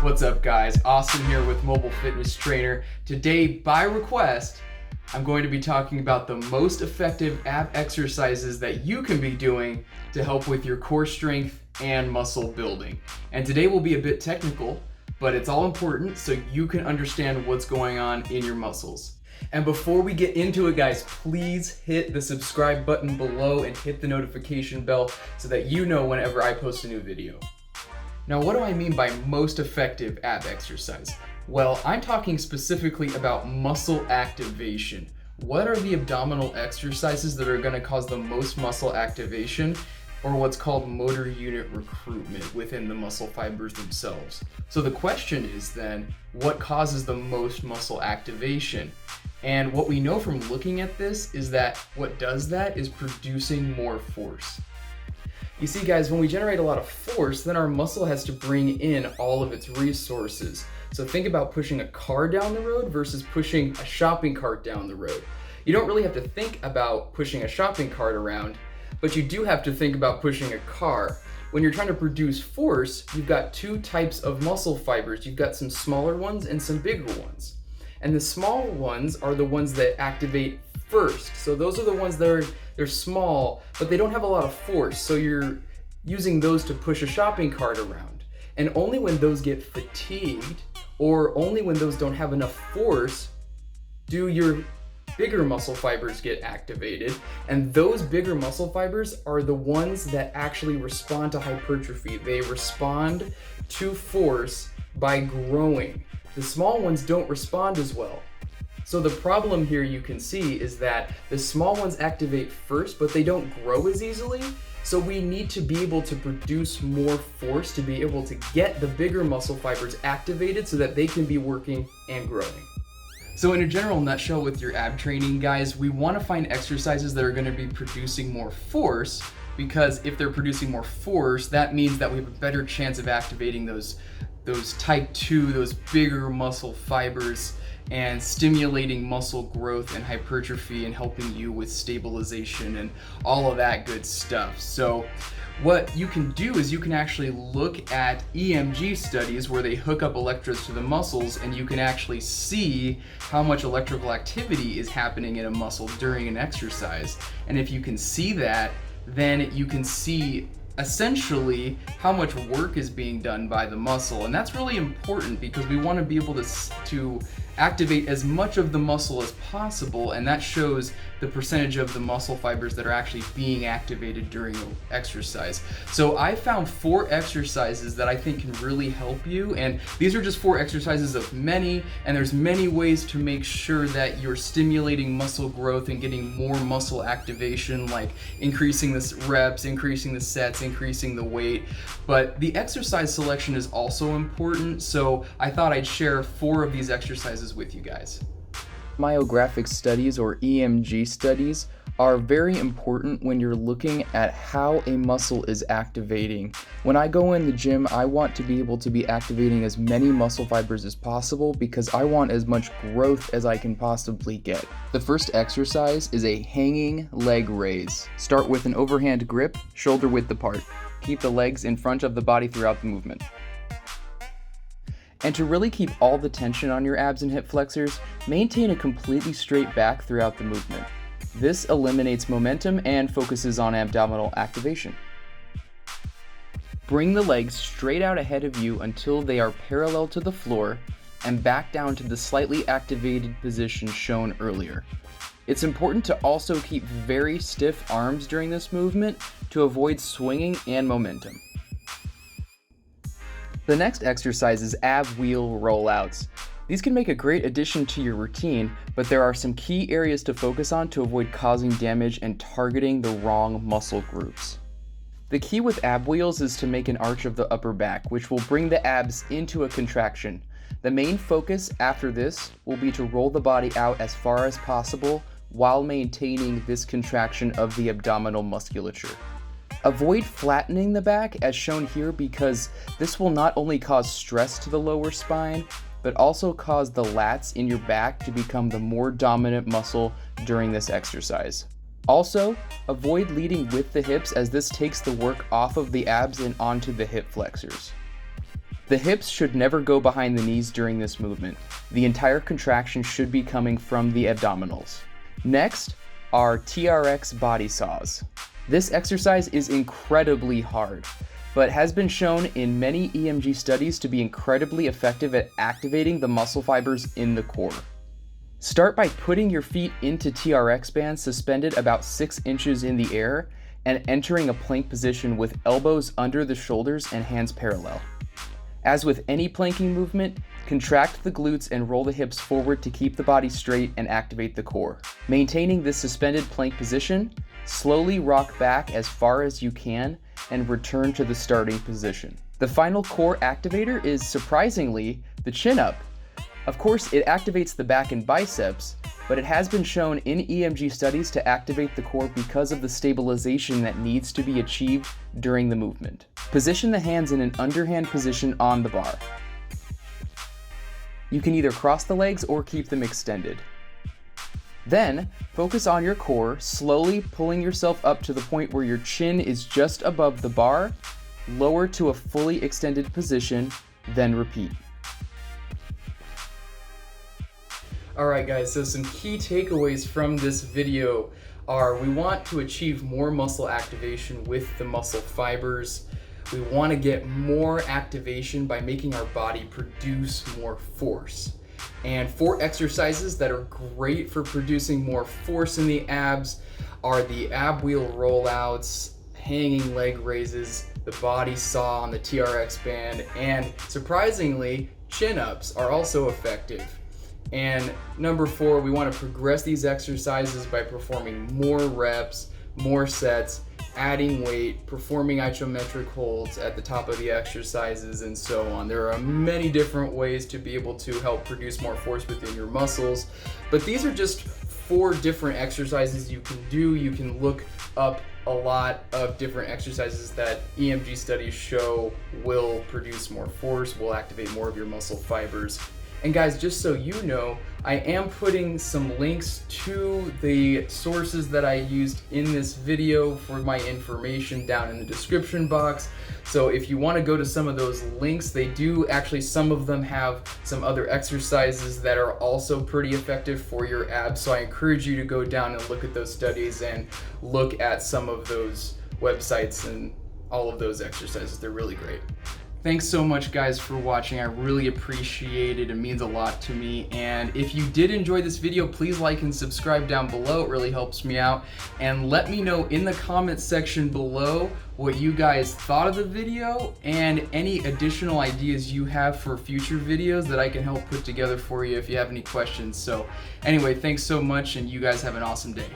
What's up, guys? Austin here with Mobile Fitness Trainer. Today, by request, I'm going to be talking about the most effective ab exercises that you can be doing to help with your core strength and muscle building. And today will be a bit technical, but it's all important so you can understand what's going on in your muscles. And before we get into it, guys, please hit the subscribe button below and hit the notification bell so that you know whenever I post a new video. Now, what do I mean by most effective ab exercise? Well, I'm talking specifically about muscle activation. What are the abdominal exercises that are going to cause the most muscle activation, or what's called motor unit recruitment within the muscle fibers themselves? So the question is then, what causes the most muscle activation? And what we know from looking at this is that what does that is producing more force. You see, guys, when we generate a lot of force, then our muscle has to bring in all of its resources. So think about pushing a car down the road versus pushing a shopping cart down the road. You don't really have to think about pushing a shopping cart around, but you do have to think about pushing a car. When you're trying to produce force, you've got two types of muscle fibers. You've got some smaller ones and some bigger ones. And the small ones are the ones that activate first. So those are the ones that they're small, but they don't have a lot of force. So you're using those to push a shopping cart around. And only when those get fatigued, or only when those don't have enough force, do your bigger muscle fibers get activated. And those bigger muscle fibers are the ones that actually respond to hypertrophy. They respond to force by growing. The small ones don't respond as well. So the problem here you can see is that the small ones activate first, but they don't grow as easily. So we need to be able to produce more force to be able to get the bigger muscle fibers activated so that they can be working and growing. So in a general nutshell with your ab training, guys, we want to find exercises that are going to be producing more force, because if they're producing more force, that means that we have a better chance of activating those type 2, those bigger muscle fibers, and stimulating muscle growth and hypertrophy and helping you with stabilization and all of that good stuff. So what you can do is you can actually look at EMG studies where they hook up electrodes to the muscles, and you can actually see how much electrical activity is happening in a muscle during an exercise. And if you can see that, then you can see essentially how much work is being done by the muscle. And that's really important because we want to be able to activate as much of the muscle as possible, and that shows the percentage of the muscle fibers that are actually being activated during an exercise. So I found 4 exercises that I think can really help you, and these are just 4 exercises of many, and there's many ways to make sure that you're stimulating muscle growth and getting more muscle activation, like increasing the reps, increasing the sets, increasing the weight. But the exercise selection is also important, so I thought I'd share 4 of these exercises with you guys. Myographic studies, or EMG studies, are very important when you're looking at how a muscle is activating. When I go in the gym, I want to be able to be activating as many muscle fibers as possible because I want as much growth as I can possibly get. The first exercise is a hanging leg raise. Start with an overhand grip, shoulder width apart. Keep the legs in front of the body throughout the movement. And to really keep all the tension on your abs and hip flexors, maintain a completely straight back throughout the movement. This eliminates momentum and focuses on abdominal activation. Bring the legs straight out ahead of you until they are parallel to the floor and back down to the slightly activated position shown earlier. It's important to also keep very stiff arms during this movement to avoid swinging and momentum. The next exercise is ab wheel rollouts. These can make a great addition to your routine, but there are some key areas to focus on to avoid causing damage and targeting the wrong muscle groups. The key with ab wheels is to make an arch of the upper back, which will bring the abs into a contraction. The main focus after this will be to roll the body out as far as possible while maintaining this contraction of the abdominal musculature. Avoid flattening the back as shown here, because this will not only cause stress to the lower spine, but also cause the lats in your back to become the more dominant muscle during this exercise. Also, avoid leading with the hips, as this takes the work off of the abs and onto the hip flexors. The hips should never go behind the knees during this movement. The entire contraction should be coming from the abdominals. Next are TRX body saws. This exercise is incredibly hard, but has been shown in many EMG studies to be incredibly effective at activating the muscle fibers in the core. Start by putting your feet into TRX bands suspended about 6 inches in the air and entering a plank position with elbows under the shoulders and hands parallel. As with any planking movement, contract the glutes and roll the hips forward to keep the body straight and activate the core. Maintaining this suspended plank position, slowly rock back as far as you can and return to the starting position. The final core activator is, surprisingly, the chin-up. Of course, it activates the back and biceps, but it has been shown in EMG studies to activate the core because of the stabilization that needs to be achieved during the movement. Position the hands in an underhand position on the bar. You can either cross the legs or keep them extended. Then, focus on your core, slowly pulling yourself up to the point where your chin is just above the bar, lower to a fully extended position, then repeat. Alright guys, so some key takeaways from this video are we want to achieve more muscle activation with the muscle fibers. We want to get more activation by making our body produce more force. And 4 exercises that are great for producing more force in the abs are the ab wheel rollouts, hanging leg raises, the body saw on the TRX band, and surprisingly, chin-ups are also effective. And number 4, we want to progress these exercises by performing more reps, more sets, adding weight, performing isometric holds at the top of the exercises, and so on. There are many different ways to be able to help produce more force within your muscles, but these are just 4 different exercises you can do. You can look up a lot of different exercises that EMG studies show will produce more force, will activate more of your muscle fibers. And guys, just so you know, I am putting some links to the sources that I used in this video for my information down in the description box. So if you want to go to some of those links, they do actually, some of them have some other exercises that are also pretty effective for your abs. So I encourage you to go down and look at those studies and look at some of those websites and all of those exercises. They're really great. Thanks so much guys for watching. I really appreciate it. It means a lot to me. And if you did enjoy this video, please like and subscribe down below. It really helps me out. And let me know in the comments section below what you guys thought of the video and any additional ideas you have for future videos that I can help put together for you if you have any questions. So anyway, thanks so much and you guys have an awesome day.